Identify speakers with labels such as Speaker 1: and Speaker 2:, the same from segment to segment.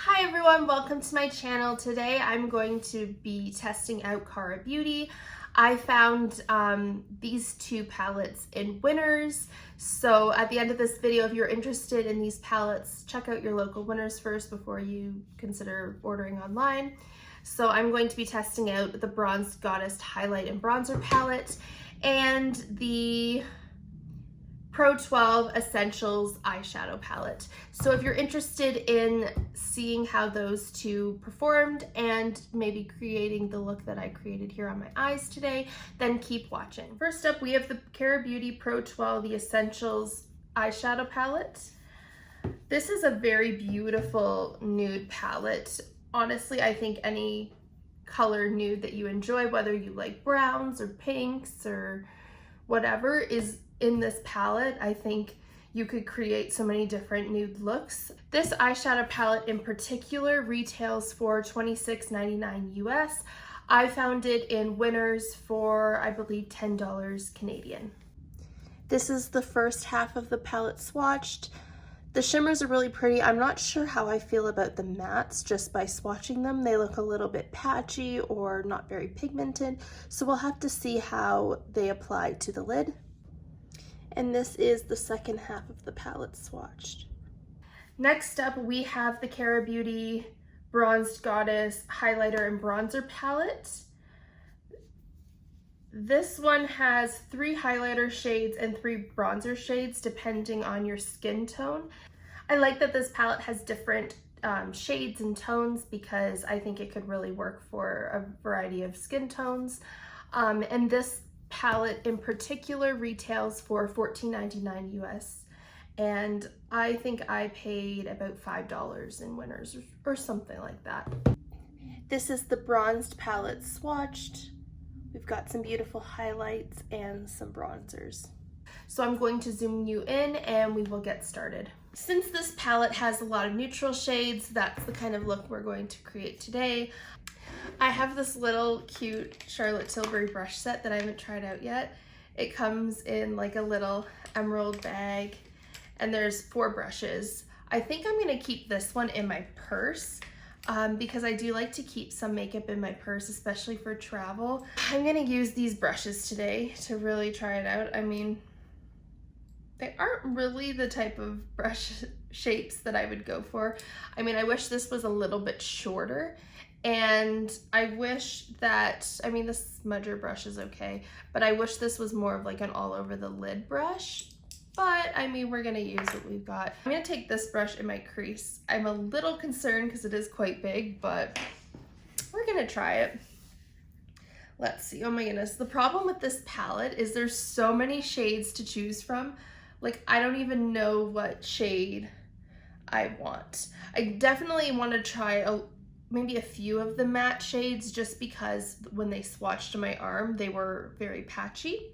Speaker 1: Hi everyone, welcome to my channel. Today I'm going to be testing out Cara Beauty. I found these two palettes in Winners. So at the end of this video, if you're interested in these palettes, check out your local Winners first before you consider ordering online. So I'm going to be testing out the Bronzed Goddess Highlight and Bronzer palette and the Pro12 Essentials eyeshadow palette. So if you're interested in seeing how those two performed and maybe creating the look that I created here on my eyes today, then keep watching. First up, we have the Cara Beauty Pro12 The Essentials eyeshadow palette. This is a very beautiful nude palette. Honestly, I think any color nude that you enjoy, whether you like browns or pinks or whatever, is in this palette. I think you could create so many different nude looks. This eyeshadow palette in particular retails for $26.99 US. I found it in Winners for, I believe, $10 Canadian. This is the first half of the palette swatched. The shimmers are really pretty. I'm not sure how I feel about the mattes just by swatching them. They look a little bit patchy or not very pigmented, so we'll have to see how they apply to the lid. And this is the second half of the palette swatched. Next up, we have the Cara Beauty Bronzed Goddess Highlighter and Bronzer palette. This one has 3 highlighter shades and 3 bronzer shades depending on your skin tone. I like that this palette has different shades and tones because I think it could really work for a variety of skin tones. And this palette in particular retails for $14.99 US, and I think I paid about $5 in Winners or something like that. This is the bronzed palette swatched. We've got some beautiful highlights and some bronzers. So I'm going to zoom you in and we will get started. Since this palette has a lot of neutral shades, that's the kind of look we're going to create today. I have this little cute Charlotte Tilbury brush set that I haven't tried out yet. It comes in like a little emerald bag and there's 4 brushes. I think I'm gonna keep this one in my purse because I do like to keep some makeup in my purse, especially for travel. I'm gonna use these brushes today to really try it out. I mean, they aren't really the type of brush shapes that I would go for. I mean, I wish this was a little bit shorter. And I wish that, I mean, this smudger brush is okay, but I wish this was more of like an all over the lid brush. But I mean, we're gonna use what we've got. I'm gonna take this brush in my crease. I'm a little concerned because it is quite big, but we're gonna try it. Let's see, oh my goodness. The problem with this palette is there's so many shades to choose from. Like, I don't even know what shade I want. I definitely want to try maybe a few of the matte shades just because when they swatched to my arm, they were very patchy.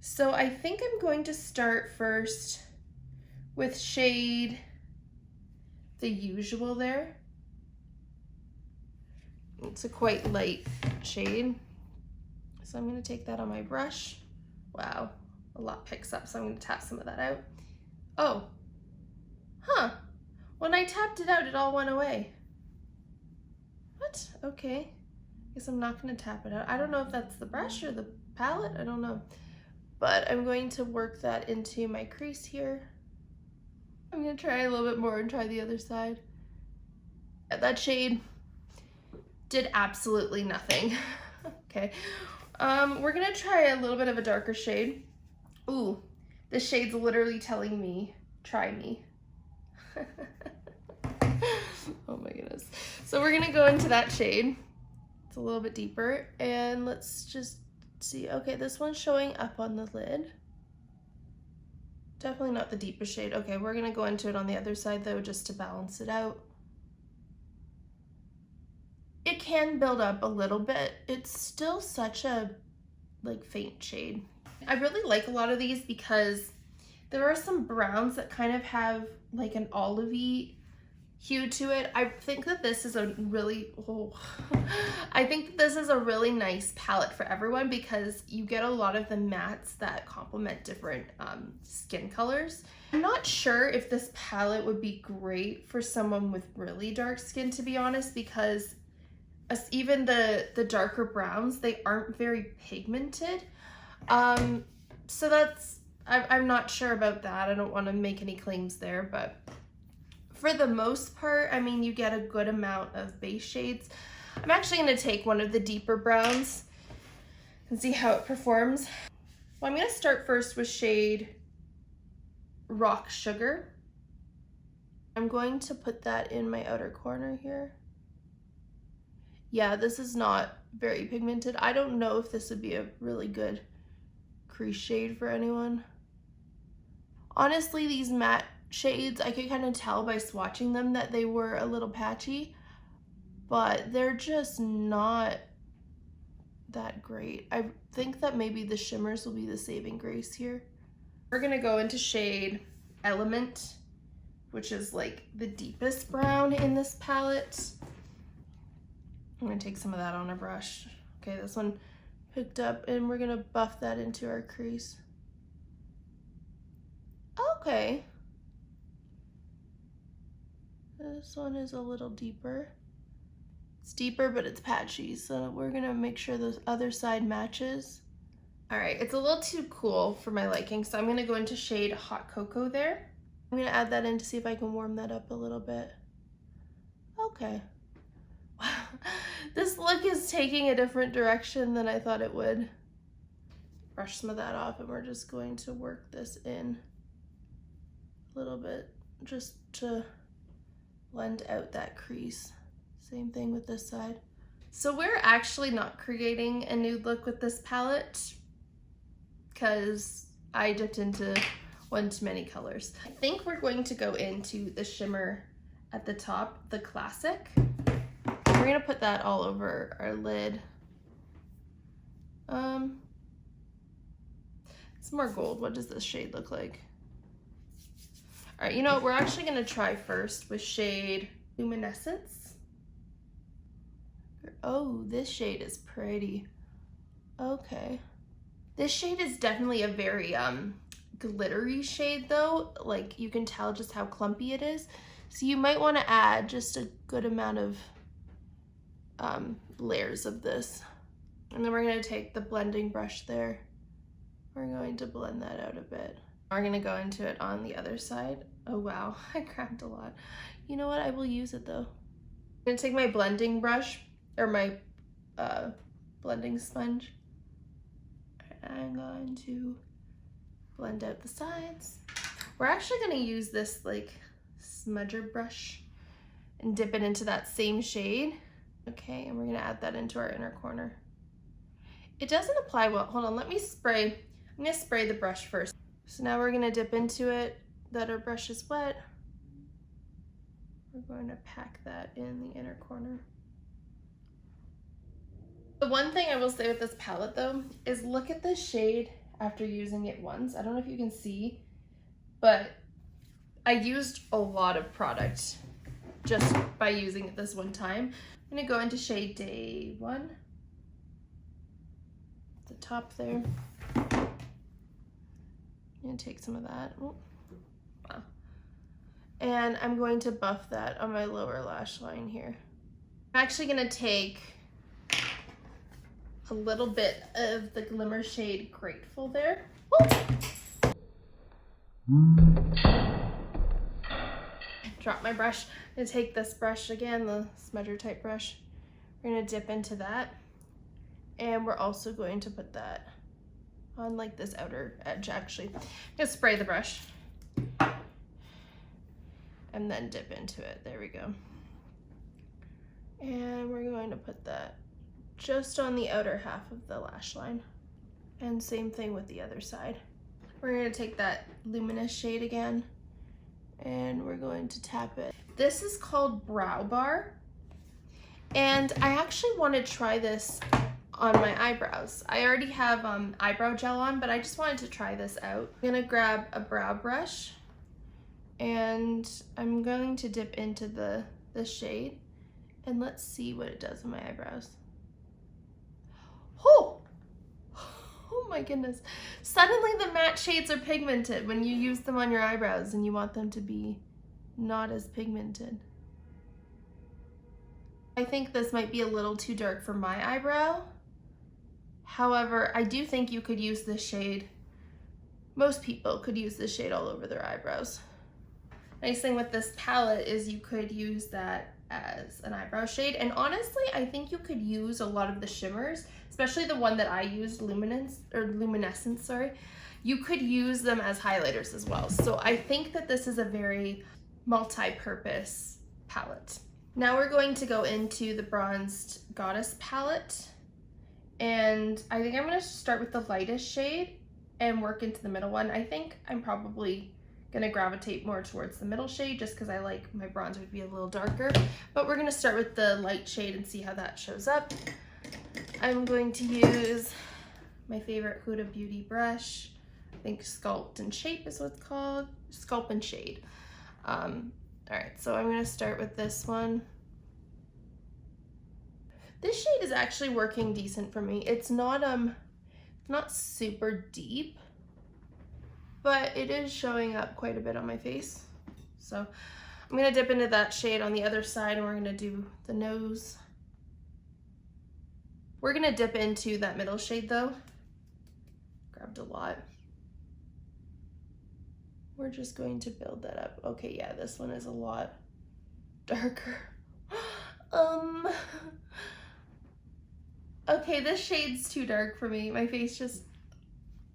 Speaker 1: So I think I'm going to start first with shade The Usual there. It's a quite light shade. So I'm going to take that on my brush. Wow, a lot picks up, so I'm going to tap some of that out. Oh, huh. When I tapped it out, it all went away. What? Okay. Guess I'm not going to tap it out. I don't know if that's the brush or the palette. I don't know. But I'm going to work that into my crease here. I'm going to try a little bit more and try the other side. That shade did absolutely nothing. Okay. We're going to try a little bit of a darker shade. Ooh, this shade's literally telling me, try me. Oh my goodness. So we're gonna go into that shade. It's a little bit deeper and let's just see. Okay, this one's showing up on the lid. Definitely not the deepest shade. Okay, we're gonna go into it on the other side though, just to balance it out. It can build up a little bit. It's still such a like faint shade. I really like a lot of these because there are some browns that kind of have like an olivey hue to it. I think that this is a really, I think that this is a really nice palette for everyone because you get a lot of the mattes that complement different skin colors. I'm not sure if this palette would be great for someone with really dark skin, to be honest, because even the darker browns, they aren't very pigmented. So that's, I'm not sure about that. I don't want to make any claims there, but for the most part, I mean, you get a good amount of base shades. I'm actually going to take one of the deeper browns and see how it performs. Well, I'm going to start first with shade Rock Sugar. I'm going to put that in my outer corner here. Yeah, this is not very pigmented. I don't know if this would be a really good crease shade for anyone. Honestly, these matte shades, I could kind of tell by swatching them that they were a little patchy, but they're just not that great. I think that maybe the shimmers will be the saving grace here. We're gonna go into shade Element, which is like the deepest brown in this palette. I'm gonna take some of that on a brush. Okay, this one picked up, and we're gonna buff that into our crease. Okay. This one is a little deeper. It's deeper, but it's patchy, so we're gonna make sure the other side matches. All right, it's a little too cool for my liking, so I'm gonna go into shade Hot Cocoa there. I'm gonna add that in to see if I can warm that up a little bit. Okay. Wow, this look is taking a different direction than I thought it would. Brush some of that off, and we're just going to work this in a little bit just to blend out that crease. Same thing with this side. So we're actually not creating a nude look with this palette because I dipped into one too many colors. I think we're going to go into the shimmer at the top, the Classic. We're gonna put that all over our lid. It's more gold. What does this shade look like? All right, you know what? We're actually gonna try first with shade Luminescence. Oh, this shade is pretty. Okay. This shade is definitely a very glittery shade though. Like you can tell just how clumpy it is. So you might want to add just a good amount of layers of this. And then we're going to take the blending brush there. We're going to blend that out a bit. We're going to go into it on the other side. Oh wow, I grabbed a lot. You know what? I will use it though. I'm going to take my blending brush, or my blending sponge. I'm going to blend out the sides. We're actually going to use this like smudger brush and dip it into that same shade. Okay, and we're going to add that into our inner corner. It doesn't apply well. Hold on, let me spray. I'm going to spray the brush first. So now we're going to dip into it that our brush is wet. We're going to pack that in the inner corner. The one thing I will say with this palette though is look at this shade after using it once. I don't know if you can see, but I used a lot of product just by using it this one time. I'm gonna go into shade Day 1, the top there. I'm gonna take some of that. Oh, wow. And I'm going to buff that on my lower lash line here. I'm actually gonna take a little bit of the glimmer shade Grateful there. Drop my brush. I'm gonna take this brush again, the smudger type brush. We're gonna dip into that. And we're also going to put that on like this outer edge actually. I'm gonna spray the brush and then dip into it. There we go. And we're going to put that just on the outer half of the lash line. And same thing with the other side. We're gonna take that luminous shade again and we're going to tap it. This is called Brow Bar. And I actually want to try this on my eyebrows. I already have eyebrow gel on, but I just wanted to try this out. I'm gonna grab a brow brush and I'm going to dip into the shade, and let's see what it does on my eyebrows. Oh my goodness. Suddenly the matte shades are pigmented when you use them on your eyebrows and you want them to be not as pigmented. I think this might be a little too dark for my eyebrow. However, I do think you could use this shade. Most people could use this shade all over their eyebrows. Nice thing with this palette is you could use that as an eyebrow shade. And honestly, I think you could use a lot of the shimmers, especially the one that I used, Luminescence, sorry. You could use them as highlighters as well. So I think that this is a very multi-purpose palette. Now we're going to go into the Bronzed Goddess palette. And I think I'm gonna start with the lightest shade and work into the middle one. I think I'm probably gonna gravitate more towards the middle shade just because I like my bronzer to be a little darker. But we're gonna start with the light shade and see how that shows up. I'm going to use my favorite Huda Beauty brush. I think Sculpt and Shape is what it's called. Sculpt and Shade. All right, so I'm gonna start with this one. This shade is actually working decent for me. It's not super deep, but it is showing up quite a bit on my face. So I'm gonna dip into that shade on the other side and we're gonna do the nose. We're gonna dip into that middle shade though. Grabbed a lot. We're just going to build that up. Okay, yeah, this one is a lot darker. Okay, this shade's too dark for me. My face just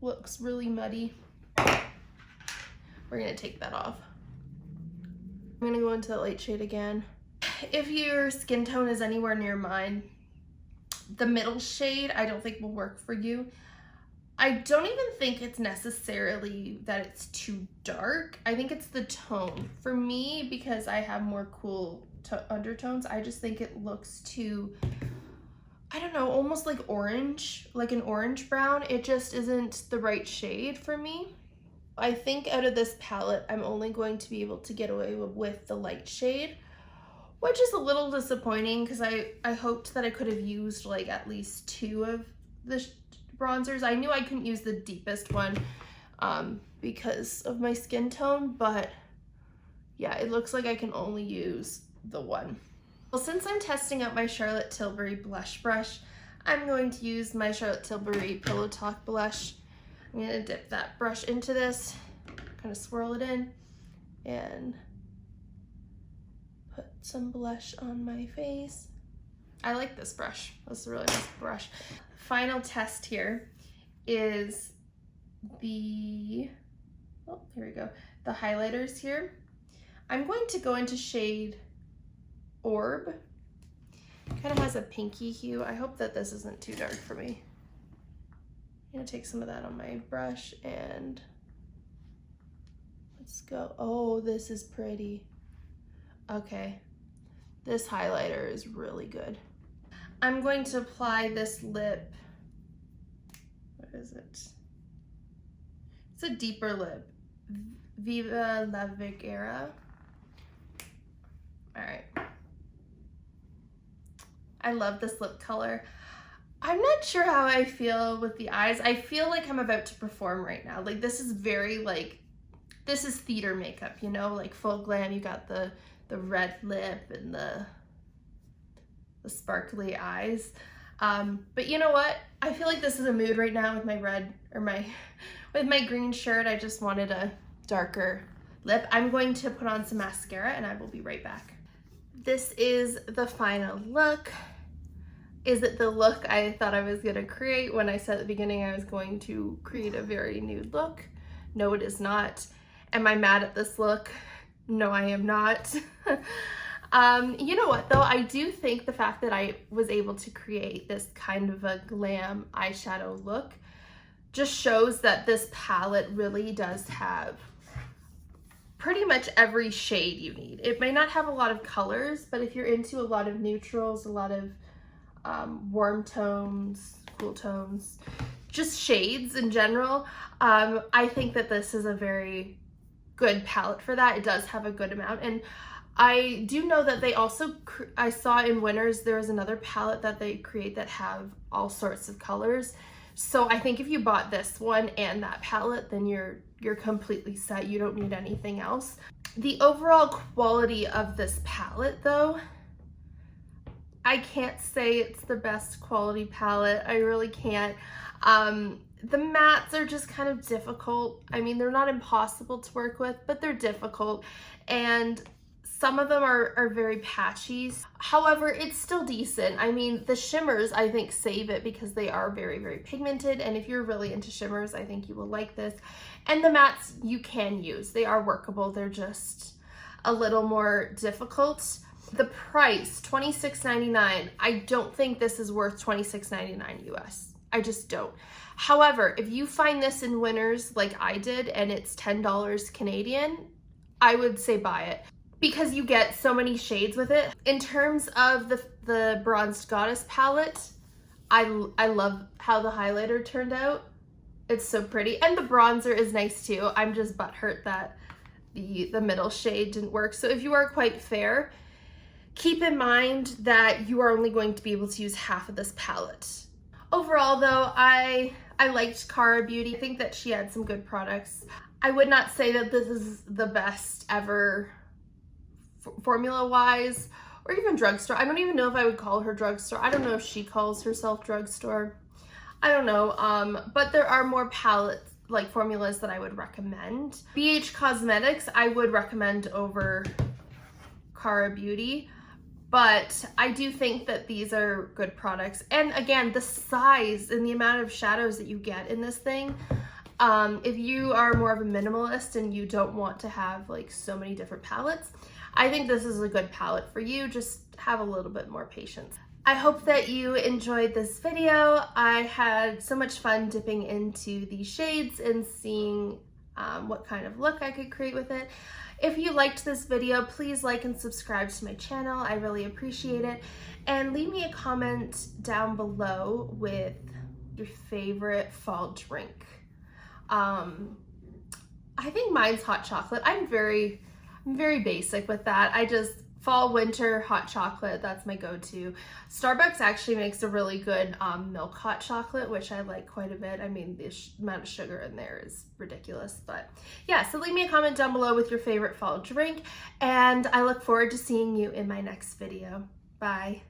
Speaker 1: looks really muddy. We're gonna take that off. I'm gonna go into the light shade again. If your skin tone is anywhere near mine, the middle shade I don't think will work for you. I don't even think it's necessarily that it's too dark. I think it's the tone. For me, because I have more cool undertones, I just think it looks too, I don't know, almost like orange, like an orange brown. It just isn't the right shade for me. I think out of this palette, I'm only going to be able to get away with the light shade, which is a little disappointing because I hoped that I could have used like at least two of the bronzers. I knew I couldn't use the deepest one because of my skin tone, but yeah, it looks like I can only use the one. Well, since I'm testing out my Charlotte Tilbury blush brush, I'm going to use my Charlotte Tilbury Pillow Talk blush. I'm gonna dip that brush into this, kind of swirl it in, and put some blush on my face. I like this brush. This is a really nice brush. Final test here is the, oh, here we go, the highlighters here. I'm going to go into shade Orb. Kind of has a pinky hue. I hope that this isn't too dark for me. I'm gonna take some of that on my brush and let's go. Oh, this is pretty. Okay, this highlighter is really good. I'm going to apply this lip. What is it? It's a deeper lip. Viva la Vergara. All right. I love this lip color. I'm not sure how I feel with the eyes. I feel like I'm about to perform right now. Like this is very like, this is theater makeup, you know, like full glam. You got the red lip and the sparkly eyes. But you know what? I feel like this is a mood right now with my red, or with my green shirt. I just wanted a darker lip. I'm going to put on some mascara and I will be right back. This is the final look. Is it the look I thought I was gonna create when I said at the beginning I was going to create a very nude look? No, it is not. Am I mad at this look? No, I am not. You know what though? I do think the fact that I was able to create this kind of a glam eyeshadow look just shows that this palette really does have pretty much every shade you need. It may not have a lot of colors, but if you're into a lot of neutrals, a lot of warm tones, cool tones, just shades in general, I think that this is a very good palette for that. It does have a good amount. And I do know that they also, I saw in Winners, there is another palette that they create that have all sorts of colors. So I think if you bought this one and that palette, then you're completely set. You don't need anything else. The overall quality of this palette though, I can't say it's the best quality palette. I really can't. The mattes are just kind of difficult. I mean, they're not impossible to work with, but they're difficult. And some of them are very patchy. However, it's still decent. I mean, the shimmers, I think, save it because they are very, very pigmented. And if you're really into shimmers, I think you will like this. And the mattes you can use. They are workable. They're just a little more difficult. The price, $26.99. I don't think this is worth $26.99 US. I just don't. However, if you find this in Winners like I did and it's $10 Canadian, I would say buy it because you get so many shades with it. In terms of the Bronzed Goddess palette, I love how the highlighter turned out. It's so pretty. And the bronzer is nice too. I'm just butthurt that the middle shade didn't work. So if you are quite fair, keep in mind that you are only going to be able to use half of this palette. Overall though, I liked Cara Beauty. I think that she had some good products. I would not say that this is the best ever formula wise or even drugstore. I don't even know if I would call her drugstore. I don't know if she calls herself drugstore. I don't know, but there are more palettes, like formulas that I would recommend. BH Cosmetics, I would recommend over Cara Beauty. But I do think that these are good products. And again, the size and the amount of shadows that you get in this thing, if you are more of a minimalist and you don't want to have like so many different palettes, I think this is a good palette for you. Just have a little bit more patience. I hope that you enjoyed this video. I had so much fun dipping into these shades and seeing what kind of look I could create with it. If you liked this video, please like and subscribe to my channel. I really appreciate it. And leave me a comment down below with your favorite fall drink. I think mine's hot chocolate. I'm very basic with that. I just fall, winter, hot chocolate, that's my go-to. Starbucks actually makes a really good milk hot chocolate, which I like quite a bit. I mean, the amount of sugar in there is ridiculous, but yeah, so leave me a comment down below with your favorite fall drink, and I look forward to seeing you in my next video. Bye.